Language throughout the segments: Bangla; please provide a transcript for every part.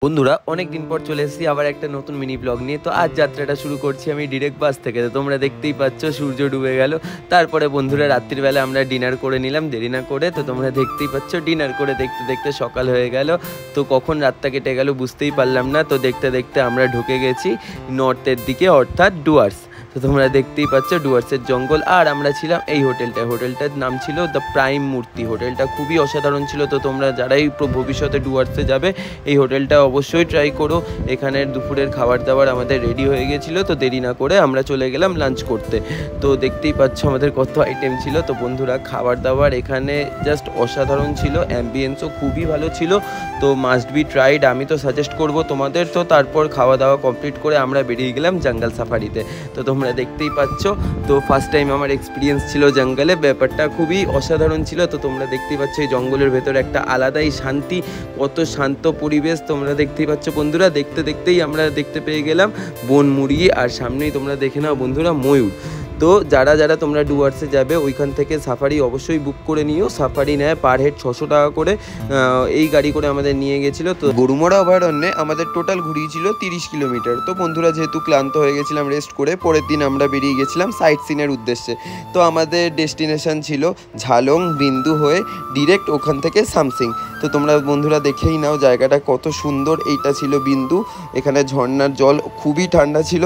বন্ধুরা অনেক দিন পর চলে এসেছি আবার একটা নতুন মিনি ব্লগ নিয়ে। তো আজ যাত্রাটা শুরু করছি আমি ডিরেক্ট বাস থেকে। তো তোমরা দেখতেই পাচ্ছ সূর্য ডুবে গেল। তারপরে বন্ধুরা রাত্রিবেলা আমরা ডিনার করে নিলাম দেরি না করে। তো তোমরা দেখতেই পাচ্ছ ডিনার করে দেখতে দেখতে সকাল হয়ে গেল। তো কখন রাতটা কেটে গেল বুঝতেই পারলাম না। তো দেখতে দেখতে আমরা ঢুকে গেছি নর্থের দিকে, অর্থাৎ ডুয়ার্স। তো তোমরা দেখতেই পাচ্ছ ডুয়ার্সের জঙ্গল। আর আমরা ছিলাম এই হোটেলটার নাম ছিল দ্য প্রাইম মূর্তি। হোটেলটা খুবই অসাধারণ ছিল। তো তোমরা যারাই ভবিষ্যতে ডুয়ার্সে যাবে এই হোটেলটা অবশ্যই ট্রাই করো। এখানের দুপুরের খাবার দাবার আমাদের রেডি হয়ে গেছিলো। তো দেরি না করে আমরা চলে গেলাম লাঞ্চ করতে। তো দেখতেই পাচ্ছ আমাদের কত আইটেম ছিল। তো বন্ধুরা খাবার দাবার এখানে জাস্ট অসাধারণ ছিল, অ্যাম্বিয়েন্সও খুবই ভালো ছিল। তো মাস্ট বি ট্রাইড, আমি তো সাজেস্ট করব তোমাদের। তো তারপর খাওয়া দাওয়া কমপ্লিট করে আমরা বেরিয়ে গেলাম জঙ্গল সাফারিতে। তো তোমরা দেখতেই পাচ্ছ তো ফার্স্ট টাইম আমার এক্সপিরিয়েন্স ছিল জঙ্গলে, ব্যাপারটা খুবই অসাধারণ ছিল। তো তোমরা দেখতেই পাচ্ছ এই জঙ্গলের ভেতরে একটা আলাদাই শান্তি, কত শান্ত পরিবেশ তোমরা দেখতেই পাচ্ছ বন্ধুরা। দেখতে দেখতেই আমরা দেখতে পেয়ে গেলাম বন মুরগি, আর সামনেই তোমরা দেখে নাও বন্ধুরা ময়ূর। তো যারা যারা তোমরা ডুয়ার্সে যাবে ওইখান থেকে সাফারি অবশ্যই বুক করে নিও। সাফারি নেয় পার হেড 600 টাকা করে। এই গাড়ি করে আমাদের নিয়ে গেছিলো। তো গরুমারা অভয়ারণ্যে আমাদের টোটাল ঘুরিয়েছিল 30 কিলোমিটার। তো বন্ধুরা যেহেতু ক্লান্ত হয়ে গেছিলাম রেস্ট করে, পরের দিন আমরা বেরিয়ে গেছিলাম সাইট সিনের উদ্দেশ্যে। তো আমাদের ডেস্টিনেশন ছিল ঝালং বিন্দু হয়ে ডিরেক্ট ওখান থেকে সামসিং। তো তোমরা বন্ধুরা দেখেই নাও জায়গাটা কত সুন্দর। এইটা ছিল বিন্দু, এখানে ঝর্ণার জল খুবই ঠান্ডা ছিল।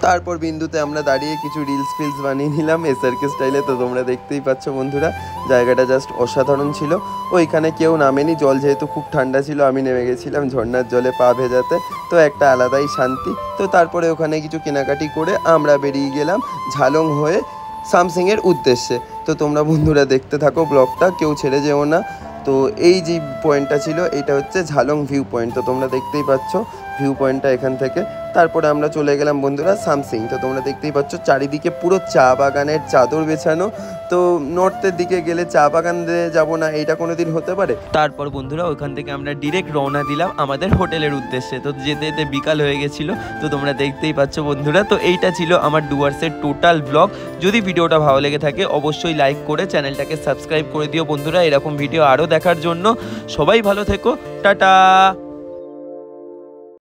তারপর বিন্দুতে আমরা দাঁড়িয়ে কিছু রিলস ফিলস বানিয়ে নিলাম এসআরকে স্টাইলে। তো তোমরা দেখতেই পাচ্ছ বন্ধুরা জায়গাটা জাস্ট অসাধারণ ছিল। ওইখানে কেউ নামেনি, জল যেহেতু খুব ঠান্ডা ছিল আমি নেমে গেছিলাম ঝর্ণার জলে পা ভেজাতে। তো একটা আলাদাই শান্তি। তো তারপরে ওখানে কিছু কেনাকাটি করে আমরা বেরিয়ে গেলাম ঝালং হয়ে সামসিংয়ের উদ্দেশ্যে। তো তোমরা বন্ধুরা দেখতে থাকো ব্লগটা, কেউ ছেড়ে যেও না। তো এই যে পয়েন্টটা ছিল এটা হচ্ছে ঝালং ভিউ পয়েন্ট। তো তোমরা দেখতেই পাচ্ছ ভিউ পয়েন্টটা এখান থেকে। তারপরে আমরা চলে গেলাম বন্ধুরা সামসিং। তো তোমরা দেখতেই পাচ্ছ চারিদিকে পুরো চা বাগানের চাদর বেছানো। তো নর্থের দিকে গেলে চা বাগান দিয়ে যাবো না, এইটা কোনো দিন হতে পারে। তারপর বন্ধুরা ওখান থেকে আমরা ডিরেক্ট রওনা দিলাম আমাদের হোটেলের উদ্দেশ্যে। তো যেতে যেতে বিকাল হয়ে গেছিলো। তো তোমরা দেখতেই পাচ্ছ বন্ধুরা। তো এইটা ছিল আমার ডুয়ার্সের টোটাল ব্লগ। যদি ভিডিওটা ভালো লেগে থাকে অবশ্যই লাইক করে চ্যানেলটাকে সাবস্ক্রাইব করে দিও বন্ধুরা এরকম ভিডিও আরও দেখার জন্য। সবাই ভালো থেকো, টাটা।